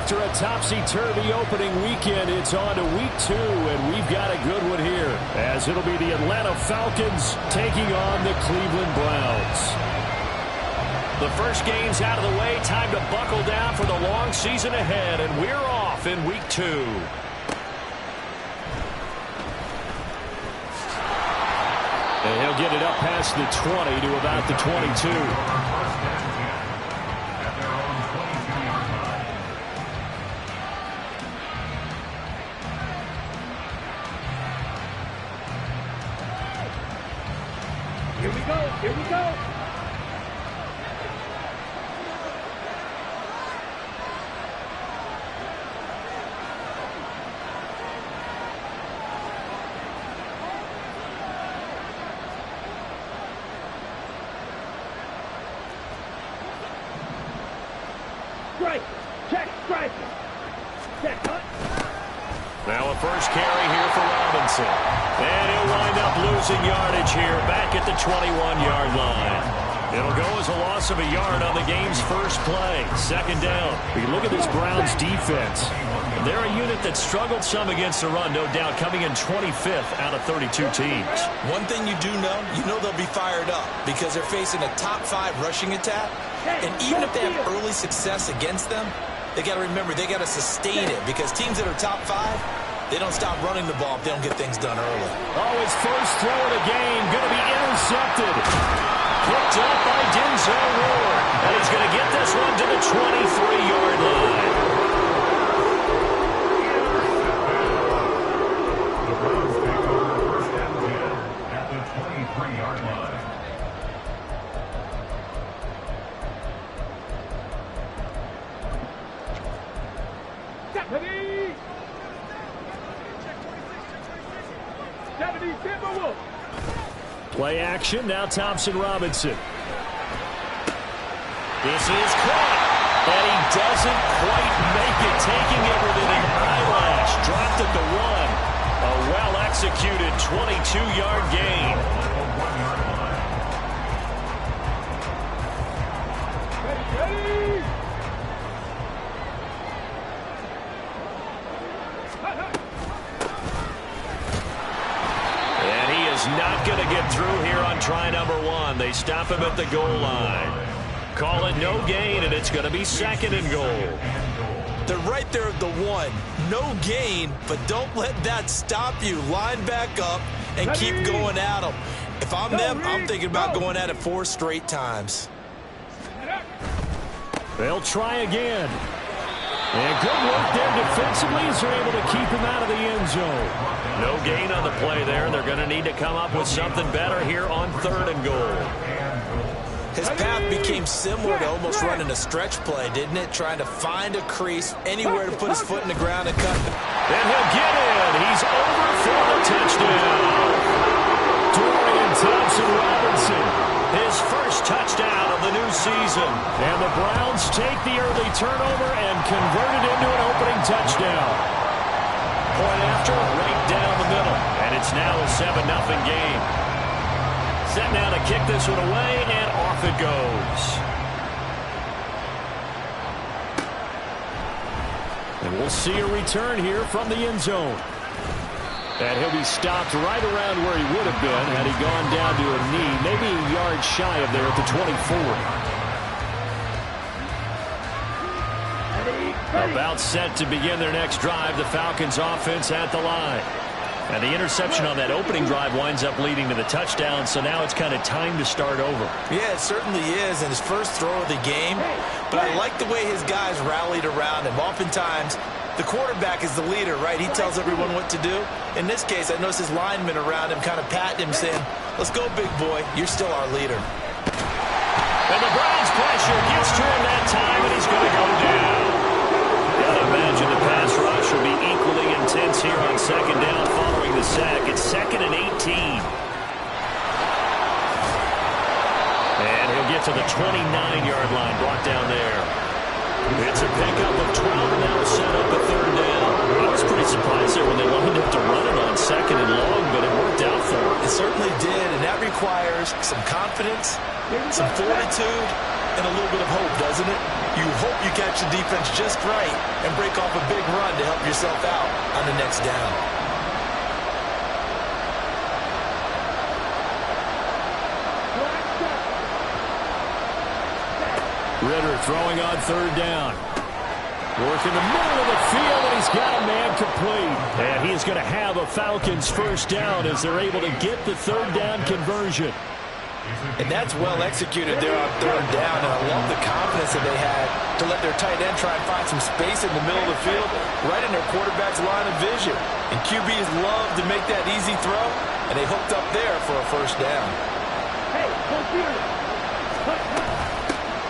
after a topsy-turvy opening weekend, it's on to week 2, and we've got a good one here, as it'll be the Atlanta Falcons taking on the Cleveland Browns. The first game's out of the way. Time to buckle down for the long season ahead, and we're off in week 2. And he'll get it up past the 20 to about the 22. Here we go. Here we go. Strike. Check. Strike. Check. Cut. Now a first carry here for Robinson. And he'll wind up losing yardage here back at the 21-yard line. It'll go as a loss of a yard on the game's first play. Second down. We look at this Browns defense. They're a unit that struggled some against the run, no doubt, coming in 25th out of 32 teams. One thing you do know they'll be fired up because they're facing a top 5 rushing attack. And even if they have early success against them, they got to remember they got to sustain it because teams that are top 5, they don't stop running the ball if they don't get things done early. Oh, his first throw of the game going to be intercepted. Picked up by Denzel Ward. And he's going to get this one to the 23-yard line. The Browns take over first and 10 at the 23-yard line. Play action, now Thompson Robinson. This is caught, and he doesn't quite make it, taking it within an eyelash. Dropped at the 1. A well-executed 22-yard gain. Ready. Not going to get through here on try number 1. They stop him at the goal line. Call it no gain, and it's going to be 2nd and goal. They're right there at the 1. No gain, but don't let that stop you. Line back up and keep going at them. If I'm them, I'm thinking about going at it 4 straight times. They'll try again. And good work there defensively as they're able to keep him out of the end zone. No gain on the play there. They're going to need to come up with something better here on 3rd and goal. His path became similar to almost running a stretch play, didn't it? Trying to find a crease, anywhere to put his foot in the ground and cut. And he'll get in. He's over for the touchdown. Dorian Thompson-Robinson, his first touchdown of the new season. And the Browns take the early turnover and convert it into an opening touchdown. Point after, right down the middle. And it's now a 7-0 game. Set now to kick this one away, and off it goes. And we'll see a return here from the end zone. And he'll be stopped right around where he would have been had he gone down to a knee, maybe a yard shy of there at the 24. About set to begin their next drive, the Falcons offense at the line. And the interception on that opening drive winds up leading to the touchdown, so now it's kind of time to start over. Yeah, it certainly is, and his first throw of the game. But I like the way his guys rallied around him. Oftentimes, the quarterback is the leader, right? He tells everyone what to do. In this case, I noticed his linemen around him kind of patting him, saying, let's go, big boy. You're still our leader. And the Browns pressure gets to him that time, and he's going to go down. Gotta imagine the pass rush will be equally intense here on 2nd down following the sack. It's 2nd and 18. And he'll get to the 29-yard line, brought down there. It's a pickup of 12, and now a set up at 3rd down. I was pretty surprised there when they lined up to run it on 2nd and long, but it worked out for them. It certainly did, and that requires some confidence, some fortitude, and a little bit of hope, doesn't it? You hope you catch the defense just right and break off a big run to help yourself out on the next down. Ritter throwing on third down. Working the middle of the field, and he's got a man complete. And he is going to have a Falcons first down as they're able to get the third down conversion. And that's well executed there on third down, and I love the confidence that they had to let their tight end try and find some space in the middle of the field, right in their quarterback's line of vision. And QBs love to make that easy throw, and they hooked up there for a first down. Hey, come here.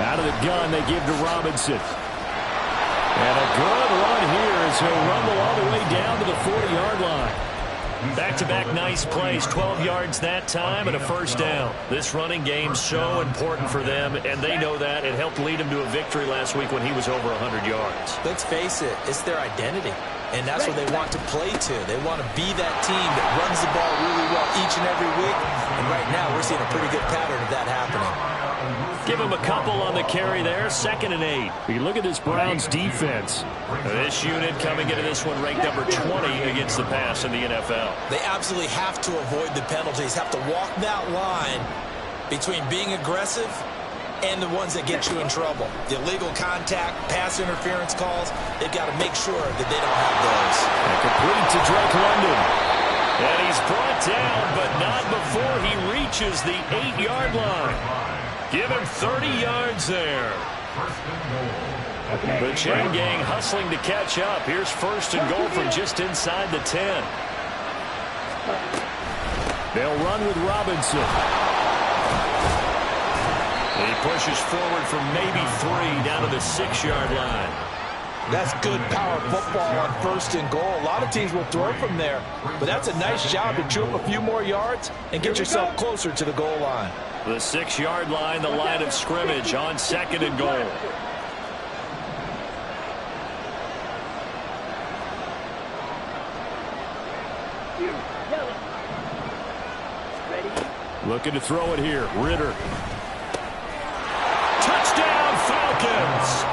Out of the gun, they give to Robinson. And a good run here as he'll rumble all the way down to the 40-yard line. Back-to-back nice plays, 12 yards that time and a first down. This running game's so important for them, and they know that. It helped lead him to a victory last week when he was over 100 yards. Let's face it, it's their identity, and that's what they want to play to. They want to be that team that runs the ball really well each and every week, and right now we're seeing a pretty good pattern of that happening. Give him a couple on the carry there, 2nd and 8. You look at this Browns defense. This unit coming into this one ranked number 20 against the pass in the NFL. They absolutely have to avoid the penalties, have to walk that line between being aggressive and the ones that get you in trouble. The illegal contact, pass interference calls, they've got to make sure that they don't have those. And complete to Drake London. And he's brought down, but not before he reaches the 8-yard line. Give him 30 yards there. The chain gang hustling to catch up. Here's 1st and goal from just inside the 10. They'll run with Robinson. He pushes forward from maybe 3 down to the 6-yard line. That's good power football on 1st and goal. A lot of teams will throw from there, but that's a nice job to chew up a few more yards and get yourself closer to the goal line. The 6-yard line, the line of scrimmage on 2nd and goal. Looking to throw it here. Ritter. Touchdown, Falcons!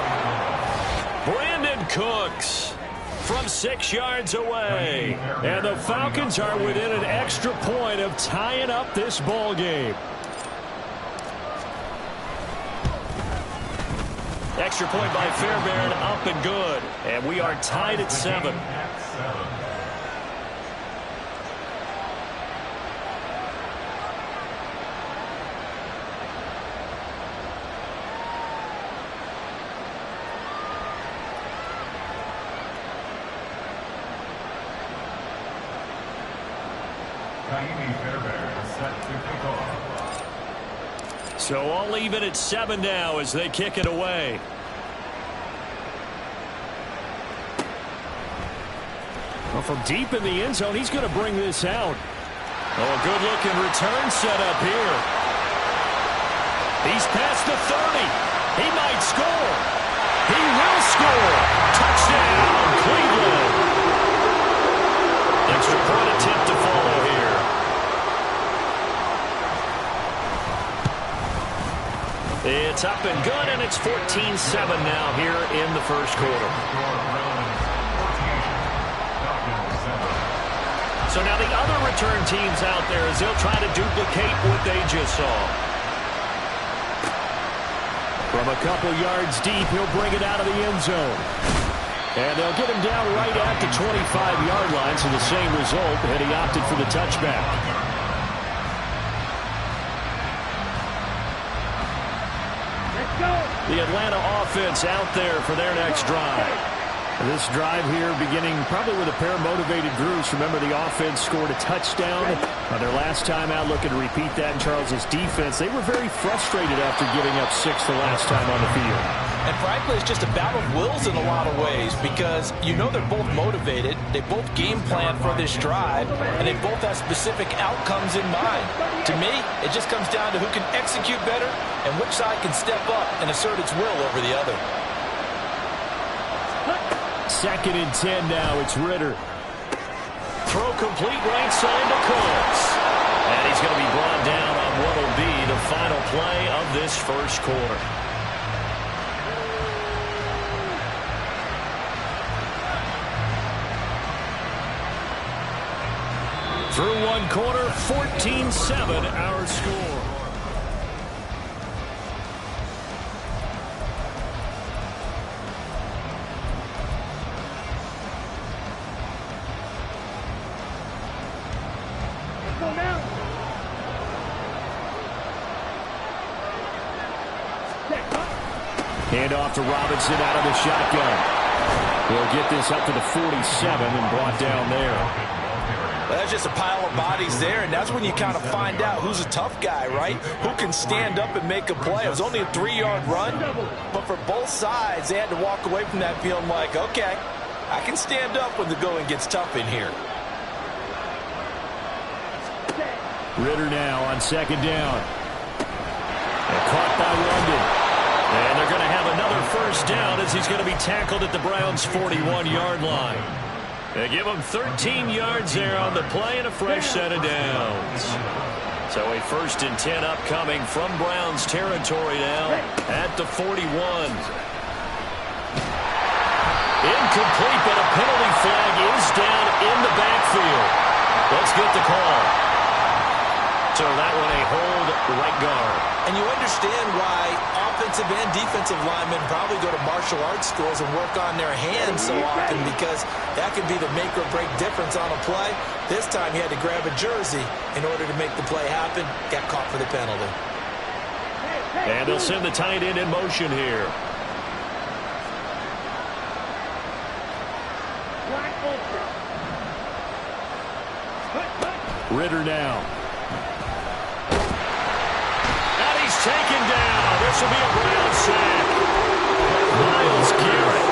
Brandon Cooks from 6 yards away. And the Falcons are within an extra point of tying up this ball game. Extra point by Fairbairn, up and good. And we are tied at 7. So all even at 7 now as they kick it away. Well, from deep in the end zone, he's going to bring this out. Oh, a good-looking return set up here. He's past the 30. He might score. He will score. Touchdown, Cleveland. Extra point attempt to follow here. It's up and good, and it's 14-7 now here in the first quarter. So now the other return teams out there as they'll try to duplicate what they just saw. From a couple yards deep, he'll bring it out of the end zone. And they'll get him down right at the 25-yard line, so the same result, and he opted for the touchback. The Atlanta offense out there for their next drive. This drive here beginning probably with a pair of motivated groups. Remember, the offense scored a touchdown on their last time out. Looking to repeat that in Charles's defense. They were very frustrated after giving up 6 the last time on the field. And frankly, it's just a battle of wills in a lot of ways because you know they're both motivated. They both game plan for this drive, and they both have specific outcomes in mind. To me, it just comes down to who can execute better and which side can step up and assert its will over the other. 2nd and 10 now. It's Ritter. Throw complete right side to Cooks. And he's going to be brought down on what will be the final play of this first quarter. 2nd and 10 now. It's Ritter. Throw complete right side to Cooks. And he's going to be brought down on what will be the final play of this first quarter. 2nd and 10 now. It's Ritter. Throw complete right side to Cooks. And he's going to be brought down on what will be the final play of this first quarter. Through one quarter, 14-7 our score. Go now. Hand off to Robinson out of the shotgun. He'll get this up to the 47 and brought down there. Well, that's just a pile of bodies there, and that's when you kind of find out who's a tough guy, right? Who can stand up and make a play. It was only a 3-yard run, but for both sides, they had to walk away from that feeling like, okay, I can stand up when the going gets tough in here. Ritter now on second down. And caught by London. And they're going to have another first down as he's going to be tackled at the Browns' 41-yard line. They give him 13 yards there on the play and a fresh set of downs. So a 1st and 10 upcoming from Browns territory now at the 41. Incomplete, but a penalty flag is down in the backfield. Let's get the call. So that one a hold right guard. And you understand why offensive and defensive linemen probably go to martial arts schools and work on their hands so often, because that can be the make or break difference on a play. This time he had to grab a jersey in order to make the play happen. Got caught for the penalty. And they'll send the tight end in motion here. Ritter now. Taken down. This will be a Brown sack. Myles Garrett.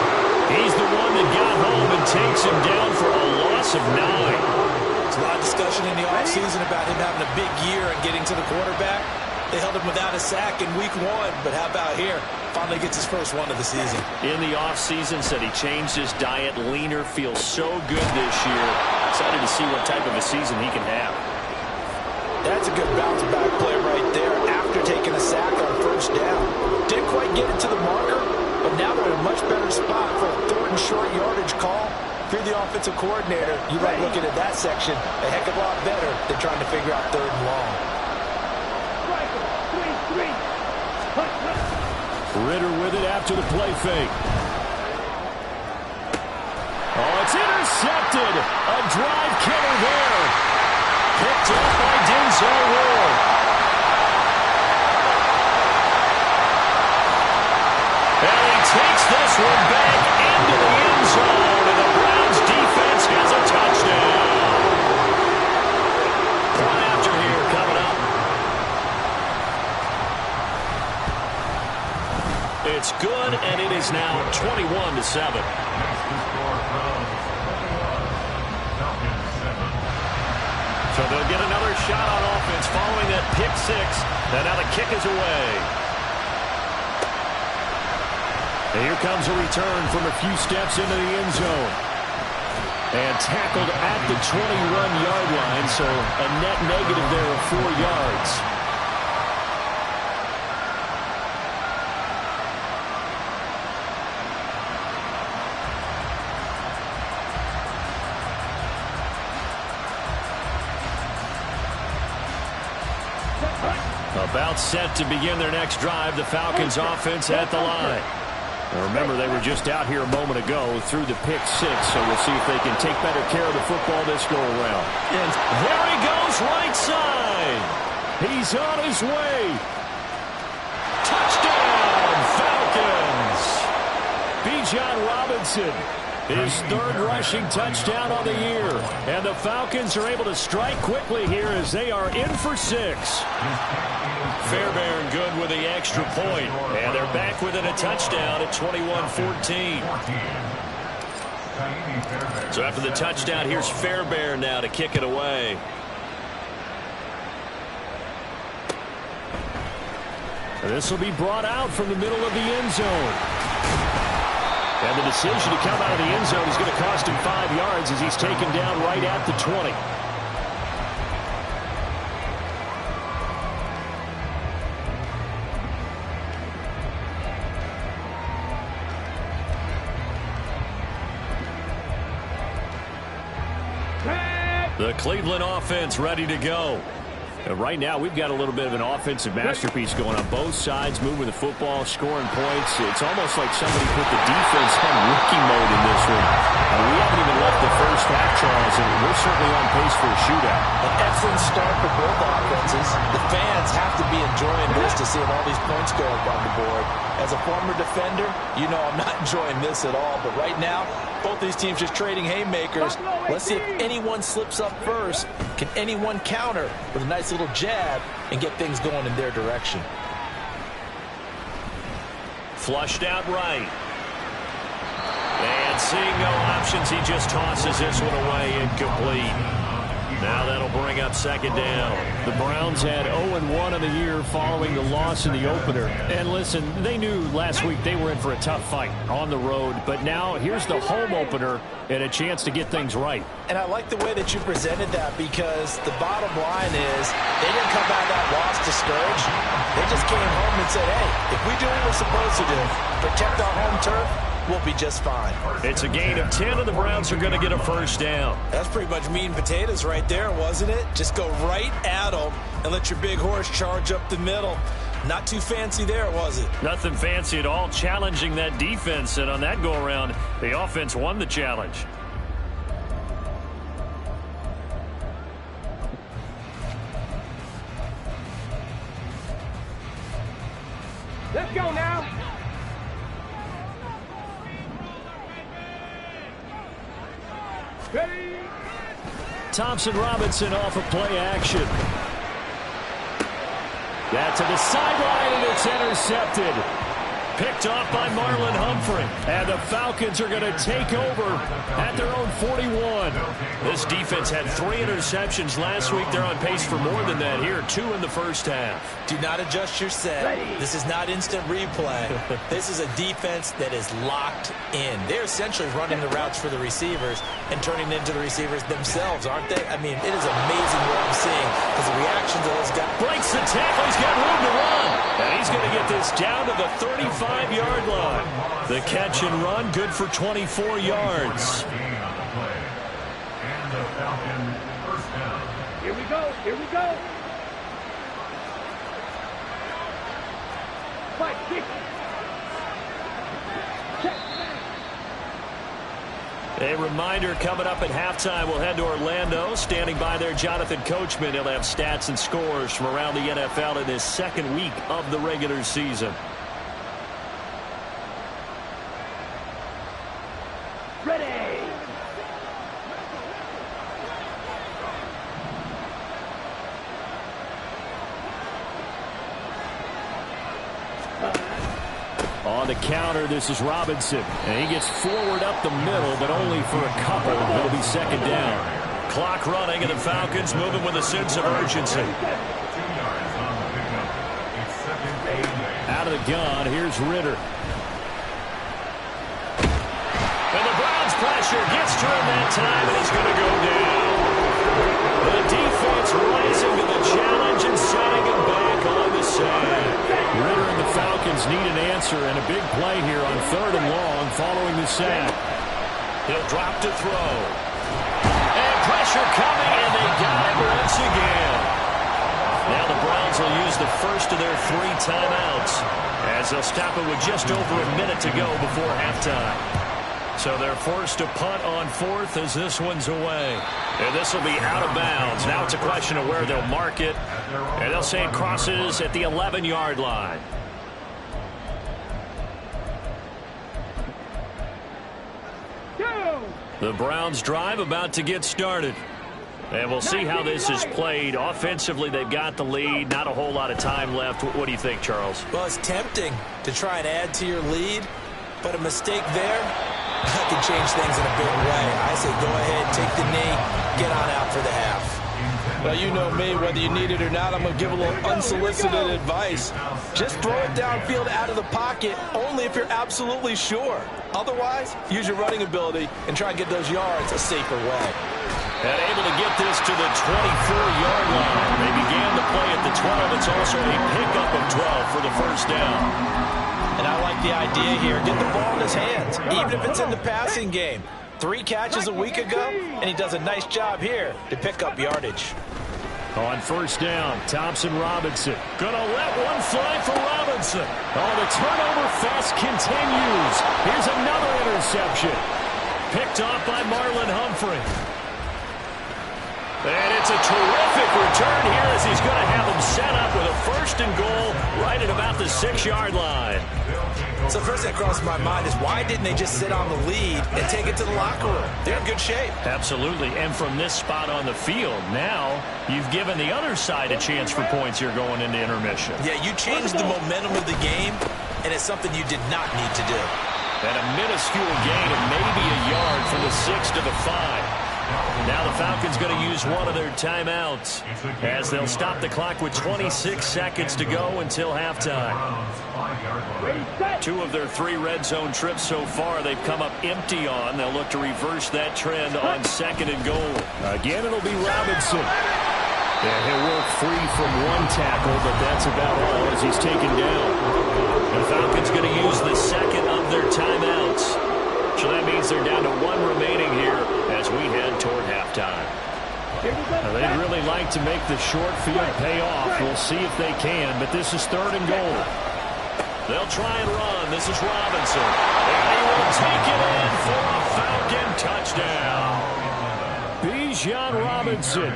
He's the one that got home and takes him down for a loss of 9. There's a lot of discussion in the offseason about him having a big year and getting to the quarterback. They held him without a sack in week 1, but how about here? Finally gets his first one of the season. In the offseason, said he changed his diet, leaner, feels so good this year. Excited to see what type of a season he can have. That's a good bounce back play right there after taking a sack on first down. Didn't quite get it to the marker, but now they're in a much better spot for a 3rd and short yardage call. If you're the offensive coordinator, you like looking at that section a heck of a lot better than trying to figure out 3rd and long. Ritter with it after the play fake. Oh, it's intercepted. A drive killer there. Picked up by Denzel Ward. And he takes this one back into the end zone, and the Browns defense has a touchdown. One after here coming up. It's good, and it is now 21-7. So they'll get another shot on offense following that pick 6. And now the kick is away. And here comes a return from a few steps into the end zone. And tackled at the 21-yard line, so a net negative there of 4 yards. About set to begin their next drive, the Falcons offense at the line. Now remember, they were just out here a moment ago through the pick 6, so we'll see if they can take better care of the football this go-around. And there he goes, right side. He's on his way. Touchdown, Falcons. Bijan Robinson. His 3rd rushing touchdown on the year. And the Falcons are able to strike quickly here as they are in for 6. Fairbairn good with the extra point. And they're back within a touchdown at 21-14. So after the touchdown, here's Fairbairn now to kick it away. And this will be brought out from the middle of the end zone. And the decision to come out of the end zone is going to cost him 5 yards as he's taken down right at the 20. The Cleveland offense ready to go. Right now, we've got a little bit of an offensive masterpiece going on both sides, moving the football, scoring points. It's almost like somebody put the defense on rookie mode in this one. We haven't even left the first half, Charles, and we're certainly on pace for a shootout. An excellent start for both offenses. The fans have to be enjoying this to see all these points go up on the board. As a former defender, you know I'm not enjoying this at all. But right now, both these teams just trading haymakers. Let's see if anyone slips up first. Can anyone counter with a nice little jab and get things going in their direction? Flushed out right. And seeing no options, he just tosses this one away, incomplete. Now that'll bring up second down. The Browns had 0-1 on the year following the loss in the opener. And listen, they knew last week they were in for a tough fight on the road. But now here's the home opener and a chance to get things right. And I like the way that you presented that, because the bottom line is they didn't come out of that loss discouraged. They just came home and said, hey, if we do what we're supposed to do, protect our home turf, we'll be just fine. It's a gain of 10, and the Browns are going to get a first down. That's pretty much meat and potatoes right there, wasn't it? Just go right at them and let your big horse charge up the middle. Not too fancy there, was it? Nothing fancy at all, challenging that defense, and on that go-around, the offense won the challenge. Let's go now. Ready. Thompson Robinson off of play action. That to the sideline, and it's intercepted. Picked off by Marlon Humphrey. And the Falcons are going to take over at their own 41. This defense had 3 interceptions last week. They're on pace for more than that here. 2 in the first half. Do not adjust your set. This is not instant replay. This is a defense that is locked in. They're essentially running the routes for the receivers and turning into the receivers themselves, aren't they? I mean, it is amazing what I'm seeing, because the reactions of those guys. Breaks the tackle. He's got room to run. And he's going to get this down to the 35-yard line. The catch and run, good for 24 yards. Here we go. Here we go. 5, 6. A reminder, coming up at halftime, we'll head to Orlando. Standing by there, Jonathan Coachman. He'll have stats and scores from around the NFL in his second week of the regular season. Ready. On the counter, this is Robinson. And he gets forward up the middle, but only for a couple. It'll be second down. Clock running, and the Falcons moving with a sense of urgency. Out of the gun, here's Ritter. And the Browns pressure gets to him that time, and he's going to go down. The defense rising to the challenge and setting him back on the side. Ritter and the Falcons need an answer, and a big play here on 3rd and long following the sack. He'll drop to throw. And pressure coming, and they got him once again. Now the Browns will use the first of their 3 timeouts, as they'll stop it with just over a minute to go before halftime. So they're forced to punt on 4th as this one's away. And this will be out of bounds. Now it's a question of where they'll mark it. And they'll say it crosses at the 11-yard line. The Browns drive about to get started. And we'll see how this is played. Offensively, they've got the lead. Not a whole lot of time left. What do you think, Charles? Well, it's tempting to try and add to your lead, but a mistake there can change things in a big way. I say go ahead, take the knee, get on out for the half. Well, you know me, whether you need it or not, I'm going to give a little unsolicited advice. Just throw it downfield out of the pocket, only if you're absolutely sure. Otherwise, use your running ability and try and get those yards a safer way. And able to get this to the 24-yard line. They began the play at the 12. It's also a pickup of 12 for the first down. And I like the idea here. Get the ball in his hands, even if it's in the passing game. 3 catches a week ago, and he does a nice job here to pick up yardage. On first down, Thompson-Robinson. Gonna let one fly for Robinson. Oh, the turnover fest continues. Here's another interception. Picked off by Marlon Humphrey. And it's a terrific return here as he's going to have them set up with a 1st and goal right at about the 6-yard line. So first thing that crossed my mind is why didn't they just sit on the lead and take it to the locker room? They're in good shape. Absolutely. And from this spot on the field, now you've given the other side a chance for points here going into intermission. Yeah, you changed the momentum of the game, and it's something you did not need to do. And a minuscule gain of maybe a yard from the 6 to the 5. Now the Falcons going to use one of their timeouts as they'll stop the clock with 26 seconds to go until halftime. 2 of their 3 red zone trips so far they've come up empty on. They'll look to reverse that trend on 2nd and goal. Again, it'll be Robinson. And he'll work free from 1 tackle, but that's about all as he's taken down. The Falcons going to use the 2nd of their timeouts. So that means they're down to 1 remaining here as we head toward halftime. Now, they'd really like to make the short field pay off. We'll see if they can, but this is 3rd and goal. They'll try and run. This is Robinson. And he will take it in for a Falcon touchdown. Bijan Robinson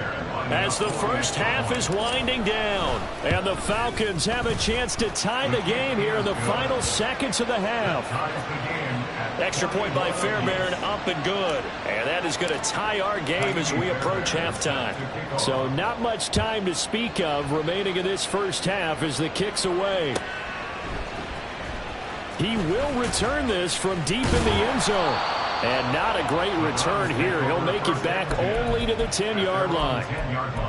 as the first half is winding down. And the Falcons have a chance to tie the game here in the final seconds of the half. Extra point by Fairbairn, up and good. And that is going to tie our game as we approach halftime. So not much time to speak of remaining in this first half as the kick's away. He will return this from deep in the end zone. And not a great return here. He'll make it back only to the 10-yard line.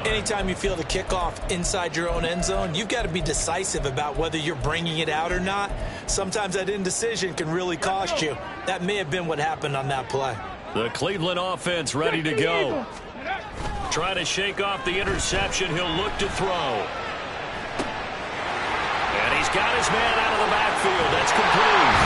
Anytime you feel the kickoff inside your own end zone, you've got to be decisive about whether you're bringing it out or not. Sometimes that indecision can really cost you. That may have been what happened on that play. The Cleveland offense ready to go. Trying to shake off the interception. He'll look to throw. And he's got his man out of the backfield. That's complete.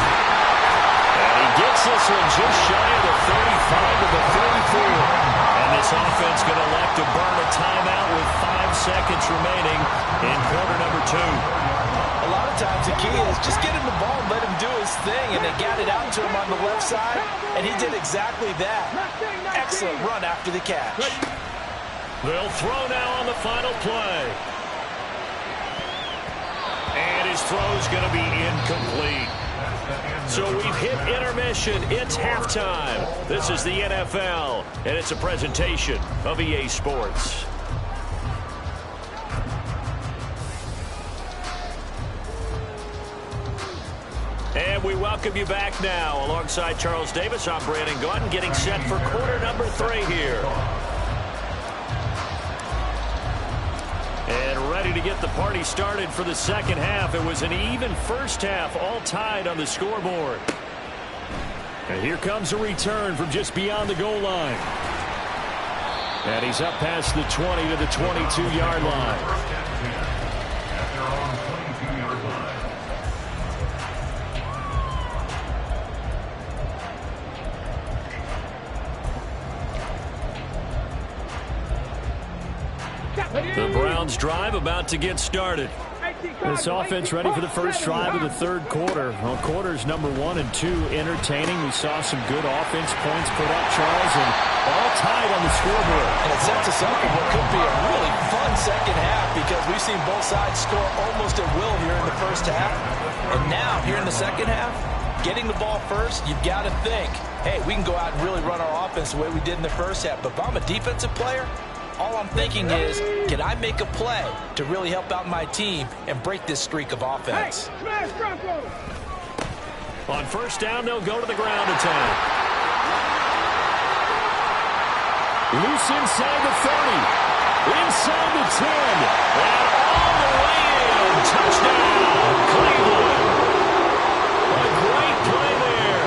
And he gets this one just shy of the 35 to the 34. And this offense going to elect to burn a timeout with 5 seconds remaining in quarter number 2. A lot of times the key is just get him the ball and let him do his thing. And they got it out to him on the left side. And he did exactly that. Excellent run after the catch. They'll throw now on the final play. And his throw's going to be incomplete. So we've hit intermission. It's halftime. This is the NFL, and it's a presentation of EA Sports. And we welcome you back now. Alongside Charles Davis, I'm Brandon Gaudin, getting set for quarter number 3 here. And ready to get the party started for the second half. It was an even first half, all tied on the scoreboard. And here comes a return from just beyond the goal line. And he's up past the 20 to the 22-yard line. The Browns drive about to get started. This offense ready for the first drive of the 3rd quarter. Well, quarters number 1 and 2 entertaining. We saw some good offense points put up, Charles, and all tied on the scoreboard. And it sets us up for what could be a really fun second half because we've seen both sides score almost at will here in the first half. And now, here in the second half, getting the ball first, you've got to think, hey, we can go out and really run our offense the way we did in the first half. But if I'm a defensive player, all I'm thinking is, can I make a play to really help out my team and break this streak of offense? On first down, they'll go to the ground attack. Loose inside the 30. Inside the 10. And all the way in. Touchdown, Cleveland. A great play there.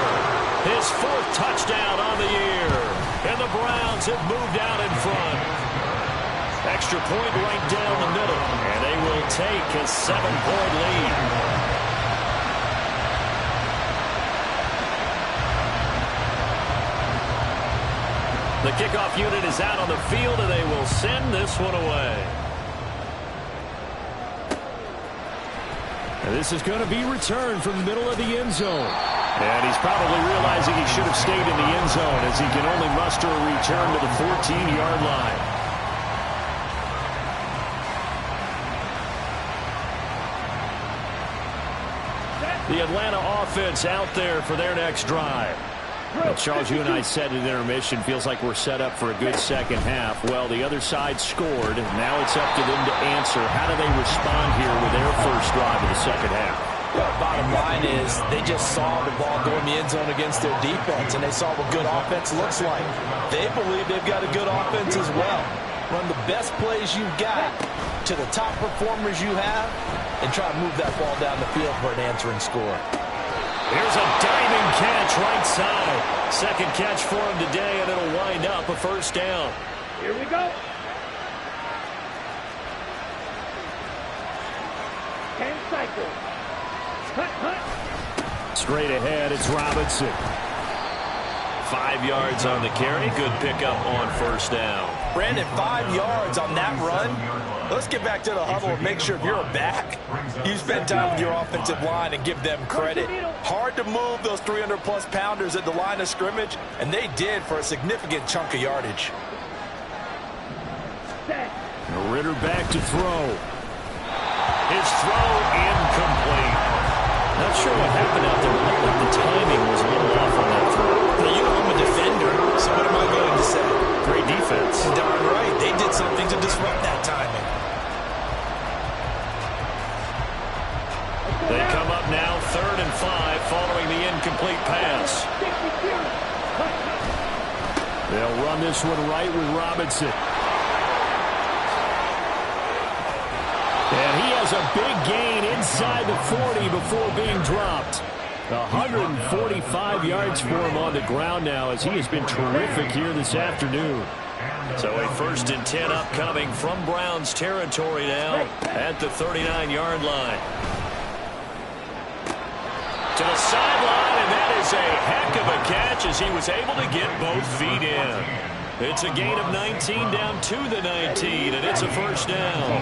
His 4th touchdown on the year. And the Browns have moved out in front. Extra point right down the middle. And they will take a 7-point lead. The kickoff unit is out on the field, and they will send this one away. And this is going to be returned from the middle of the end zone. And he's probably realizing he should have stayed in the end zone as he can only muster a return to the 14-yard line. The Atlanta offense out there for their next drive. Well, Charles, you and I said at intermission, feels like we're set up for a good second half. Well, the other side scored. Now it's up to them to answer. How do they respond here with their first drive of the second half? Well, bottom line is they just saw the ball go in the end zone against their defense, and they saw what good offense looks like. They believe they've got a good offense as well. Run the best plays you've got to the top performers you have, and try to move that ball down the field for an answering score. Here's a diving catch right side. Second catch for him today, and it'll wind up a first down. Here we go. 10 cycles. Hut. Straight ahead, it's Robinson. 5 yards on the carry. Good pickup on first down. Brandon, 5 yards on that run. Let's get back to the huddle and make sure if you're a back, you spend time with your offensive line and give them credit. Hard to move those 300-plus pounders at the line of scrimmage, and they did for a significant chunk of yardage. Ritter back to throw. His throw incomplete. Not sure what happened out there. I think the timing was a little off on that throw. Now, you know I'm a defender, so what am I going to say? Great defense. Darn right. They did something to disrupt that timing. They come up now 3rd and 5 following the incomplete pass. They'll run this one right with Robinson. And he has a big gain inside the 40 before being dropped. 145 yards for him on the ground now as he has been terrific here this afternoon. So a 1st and 10 upcoming from Browns territory now at the 39-yard line. To the sideline, and that is a heck of a catch as he was able to get both feet in. It's a gain of 19 down to the 19, and it's a first down.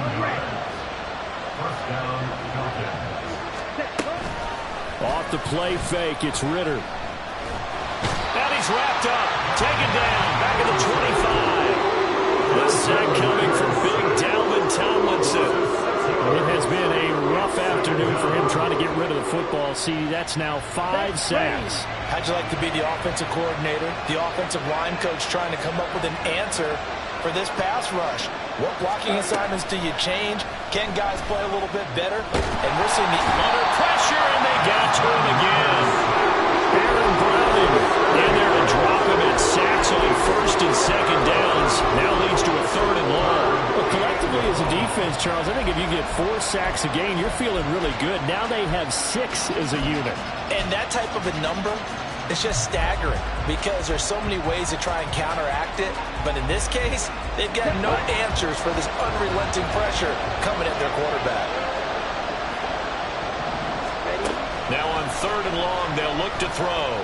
Off the play fake, it's Ritter. And he's wrapped up, taken down, back at the 25. The sack coming from big Dalvin Tomlinson. It has been a rough afternoon for him trying to get rid of the football. See, that's now 5 sacks. How'd you like to be the offensive coordinator, the offensive line coach trying to come up with an answer for this pass rush? What blocking assignments do you change? Can guys play a little bit better? And we're seeing the under pressure, and they got to him again. Aaron Browning in there to drop him at sacks on 1st and 2nd downs. Now leads to a 3rd and long. But collectively as a defense, Charles, I think if you get 4 sacks a game, you're feeling really good. Now they have 6 as a unit. And that type of a number, it's just staggering because there's so many ways to try and counteract it. But in this case, they've got no answers for this unrelenting pressure coming at their quarterback. Now on 3rd and long, they'll look to throw.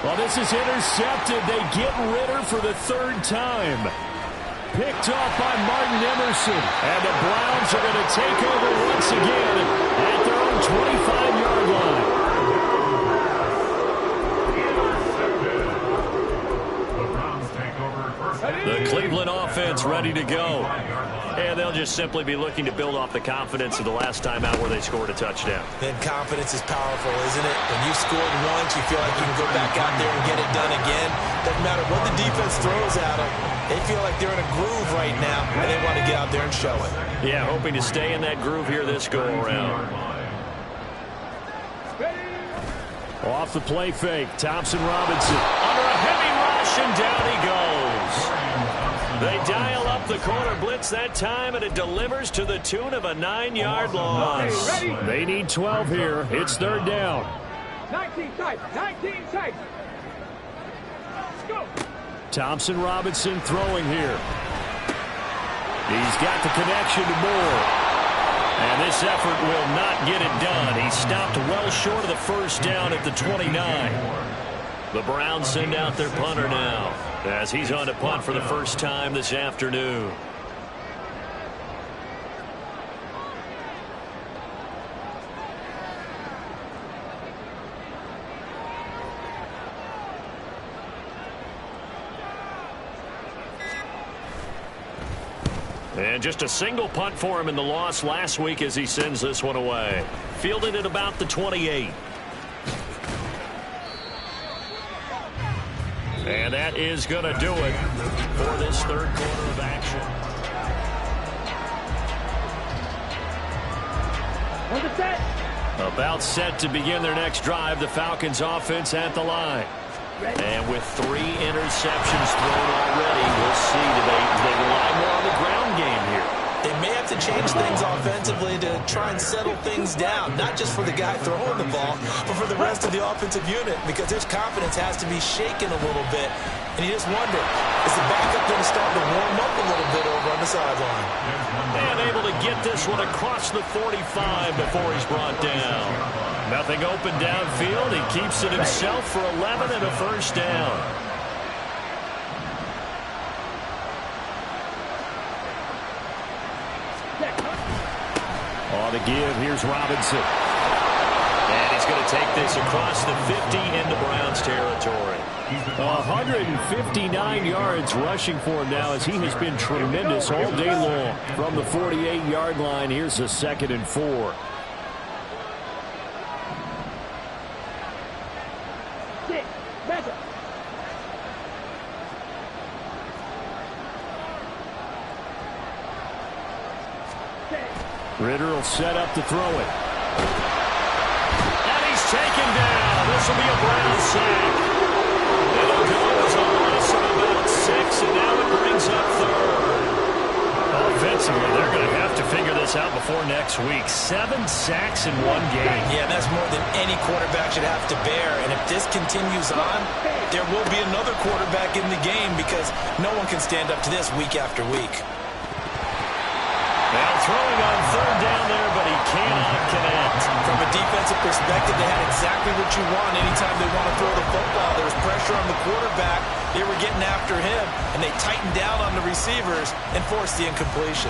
Well, this is intercepted. They get Ritter for the 3rd time. Picked off by Martin Emerson. And the Browns are going to take over once again at their own 25-yard line. The Cleveland offense ready to go. And they'll just simply be looking to build off the confidence of the last time out where they scored a touchdown. Then confidence is powerful, isn't it? When you've scored once, you feel like you can go back out there and get it done again. Doesn't matter what the defense throws at them. They feel like they're in a groove right now, and they want to get out there and show it. Yeah, hoping to stay in that groove here this go-around. Off the play fake, Thompson Robinson. Under a heavy rush, and down he goes. They dial up the corner blitz that time, and it delivers to the tune of a 9-yard loss. They need 12 here. It's 3rd down. 19 tight. 19 tight. Let's go. Thompson Robinson throwing here. He's got the connection to Moore. And this effort will not get it done. He stopped well short of the first down at the 29. The Browns send out their punter now, as he's on to punt for the first time this afternoon. And just a single punt for him in the loss last week as he sends this one away. Fielded at about the 28. And that is going to do it for this third quarter of action. About set to begin their next drive. The Falcons offense at the line. And with 3 interceptions thrown already, we'll see. Do they rely more on the ground game here? They may have to change things offensively to try and settle things down, not just for the guy throwing the ball, but for the rest of the offensive unit, because his confidence has to be shaken a little bit. And you just wonder, is the backup going to start to warm up a little bit over on the sideline? And able to get this one across the 45 before he's brought down. Nothing open downfield. He keeps it himself for 11 and a first down. On the give, here's Robinson. And he's going to take this across the 50 into Browns territory. 159 yards rushing for him now as he has been tremendous all day long. From the 48-yard line, here's a 2nd and 4. Ritter will set up to throw it. And he's taken down. This will be a Brown sack. It'll go as a loss of about 6, and now it brings up 3rd. Offensively, they're going to have to figure this out before next week. 7 sacks in one game. Yeah, that's more than any quarterback should have to bear. And if this continues on, there will be another quarterback in the game because no one can stand up to this week after week. Now throwing on 3rd down there, but he cannot connect. From a defensive perspective, they had exactly what you want anytime they want to throw the football. There was pressure on the quarterback. They were getting after him, and they tightened down on the receivers and forced the incompletion.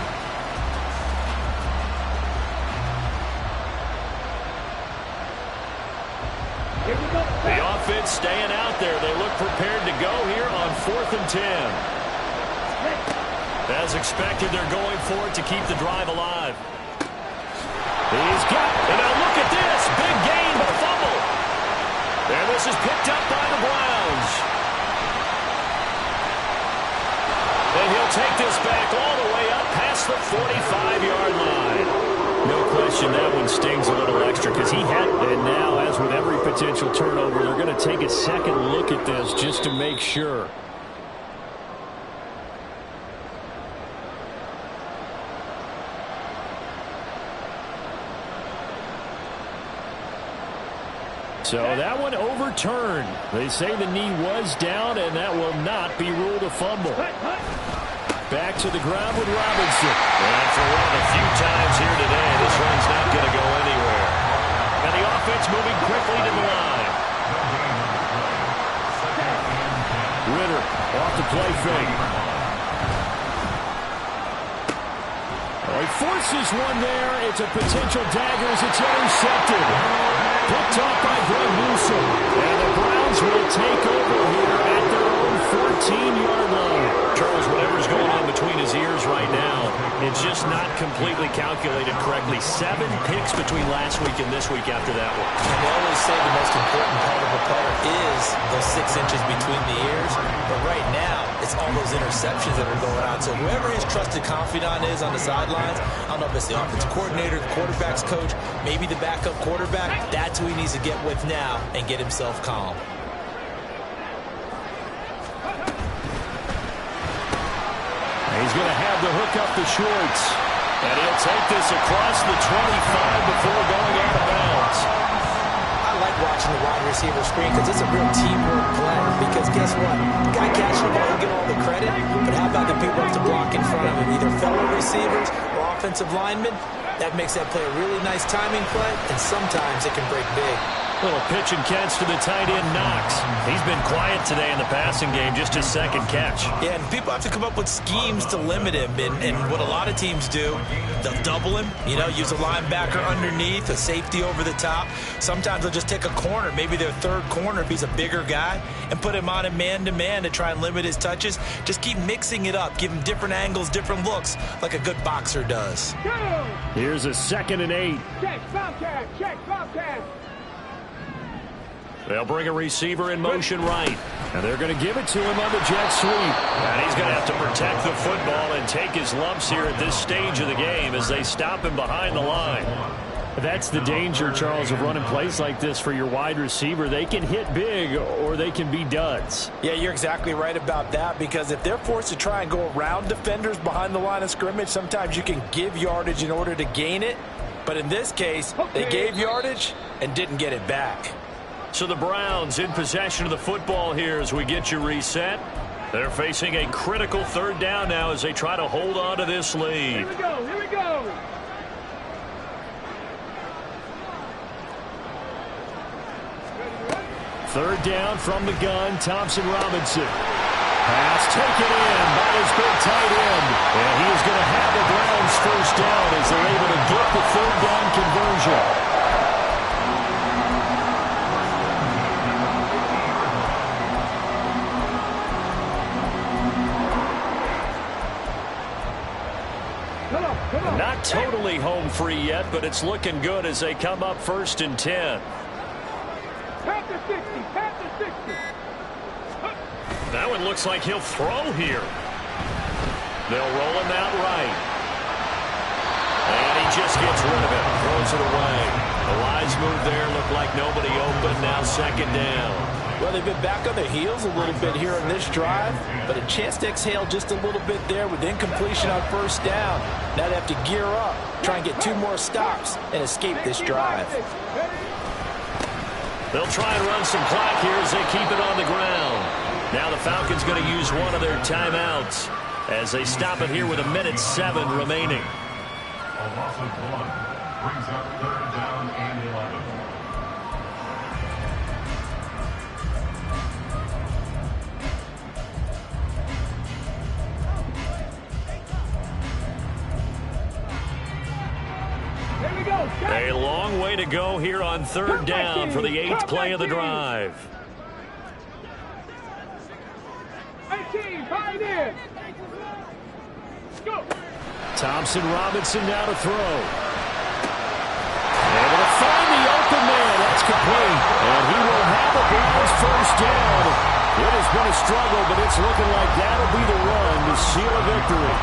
Here we go. The offense staying out there. They look prepared to go here on 4th and 10. As expected, they're going for it to keep the drive alive. He's got it. And now look at this. Big gain, but a fumble. And this is picked up by the Browns. And he'll take this back all the way up past the 45-yard line. No question that one stings a little extra because he had it. And now, as with every potential turnover, they're going to take a second look at this just to make sure. So that one overturned. They say the knee was down, and that will not be ruled a fumble. Back to the ground with Robinson. And for one of the few times here today, this one's not going to go anywhere. And the offense moving quickly to the line. Ritter off the play fake. He forces one there. It's a potential dagger as it's intercepted. Picked off by Greg Newsom. And the Browns will take over here at their own 14-yard line. Charles, whatever's going on between his ears right now, it's just not completely calculated correctly. 7 picks between last week and this week after that one. And they always say the most important part of a player is those 6 inches between the ears. But right now, it's all those interceptions that are going on. So whoever his trusted confidant is on the sidelines, I don't know if it's the offensive coordinator, the quarterback's coach, maybe the backup quarterback, that's who he needs to get with now and get himself calm. He's going to have the hook up the shorts. And he'll take this across the 25 before going out of bounds. I like watching the wide receiver screen because it's a real teamwork play. Because guess what? The guy catching the ball will get all the credit, but how about the people who have to block in front of him, either fellow receivers or offensive linemen? That makes that play a really nice timing play, and sometimes it can break big. Little pitch and catch to the tight end, Knox. He's been quiet today in the passing game, just his second catch. Yeah, and people have to come up with schemes to limit him. And what a lot of teams do, they'll double him, use a linebacker underneath, a safety over the top. Sometimes they'll just take a corner, maybe their third corner if he's a bigger guy, and put him on a man-to-man to try and limit his touches. Just keep mixing it up, give him different angles, different looks, like a good boxer does. Here's a 2nd and 8. Check, Bobcat, check, Bobcat. They'll bring a receiver in motion right. And they're going to give it to him on the jet sweep. And he's going to have to protect the football and take his lumps here at this stage of the game as they stop him behind the line. That's the danger, Charles, of running plays like this for your wide receiver. They can hit big or they can be duds. Yeah, you're exactly right about that, because if they're forced to try and go around defenders behind the line of scrimmage, sometimes you can give yardage in order to gain it. But in this case, they gave yardage and didn't get it back. So the Browns in possession of the football here as we get you reset. They're facing a critical 3rd down now as they try to hold on to this lead. Here we go, here we go. Third down from the gun, Thompson Robinson. Pass taken in by his big tight end. And he is going to have the Browns first down as they're able to get the 3rd down conversion. Not totally home free yet, but it's looking good as they come up 1st and 10. Pat the 60, pat the 60. That one looks like he'll throw here. They'll roll him out right. And he just gets rid of it, throws it away. The wise move there, looked like nobody open, now 2nd down. Well, they've been back on their heels a little bit here in this drive, but a chance to exhale just a little bit there with incompletion on 1st down. Now they have to gear up, try and get 2 more stops, and escape this drive. They'll try and run some clock here as they keep it on the ground. Now the Falcons going to use one of their timeouts as they stop it here with 1:07 remaining. A loss of 1 brings up 3rd down and 11. A long way to go here on 3rd down for the 8th play of the drive. 18, find in. Go. Thompson Robinson now to throw. Able to find the open man. That's complete. And he will have the Browns first down. It has been a struggle, but it's looking like that'll be the run to seal a victory.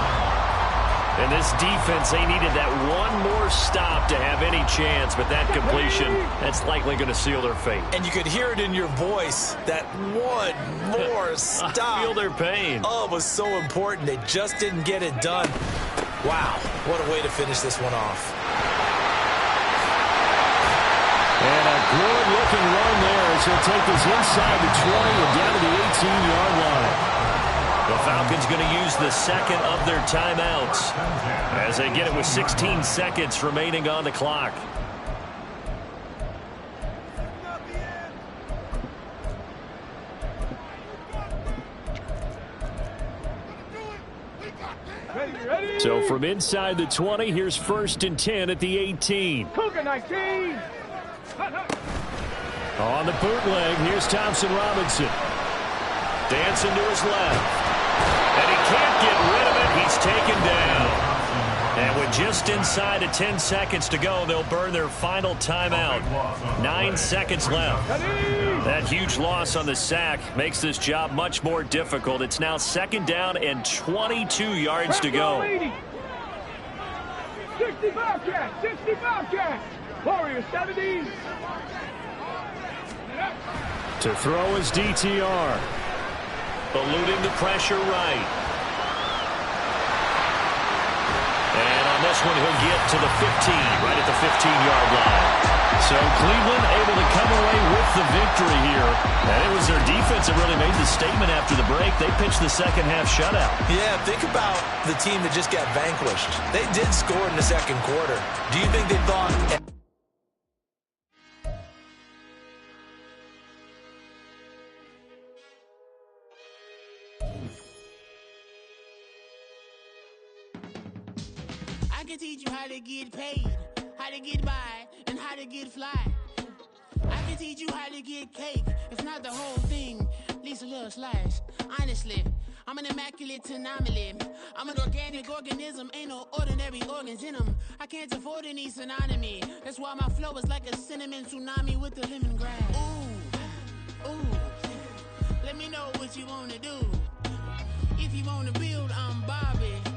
And this defense, they needed that one more stop to have any chance, but that completion, that's likely going to seal their fate. And you could hear it in your voice, that one more stop. I feel their pain. Oh, it was so important. They just didn't get it done. Wow, what a way to finish this one off. And a good-looking run there as he'll take this inside the 20 and down to the 18-yard line. The Falcons going to use the 2nd of their timeouts as they get it with 16 seconds remaining on the clock. Ready. So from inside the 20, here's 1st and 10 at the 18. Cougar 19. On the bootleg, here's Thompson Robinson. Dancing to his left. And he can't get rid of it. He's taken down. And with just inside of 10 seconds to go, they'll burn their final timeout. 9 seconds left. That huge loss on the sack makes this job much more difficult. It's now 2nd down and 22 yards to go. 60 Bobcats, 60 Bobcats. Warriors 70. To throw is DTR. Eluding the pressure right. And on this one, he'll get to the 15, right at the 15-yard line. So Cleveland able to come away with the victory here. And it was their defense that really made the statement after the break. They pitched the second-half shutout. Yeah, think about the team that just got vanquished. They did score in the 2nd quarter. Do you think they thought... can teach you how to get paid, how to get by, and how to get fly. I can teach you how to get cake, if not the whole thing, at least a little slice. Honestly, I'm an immaculate anomaly. I'm an organic organism, ain't no ordinary organs in them. I can't afford any synonymy. That's why my flow is like a cinnamon tsunami with the lemongrass. Ooh, let me know what you wanna do. If you wanna build, I'm Bobby.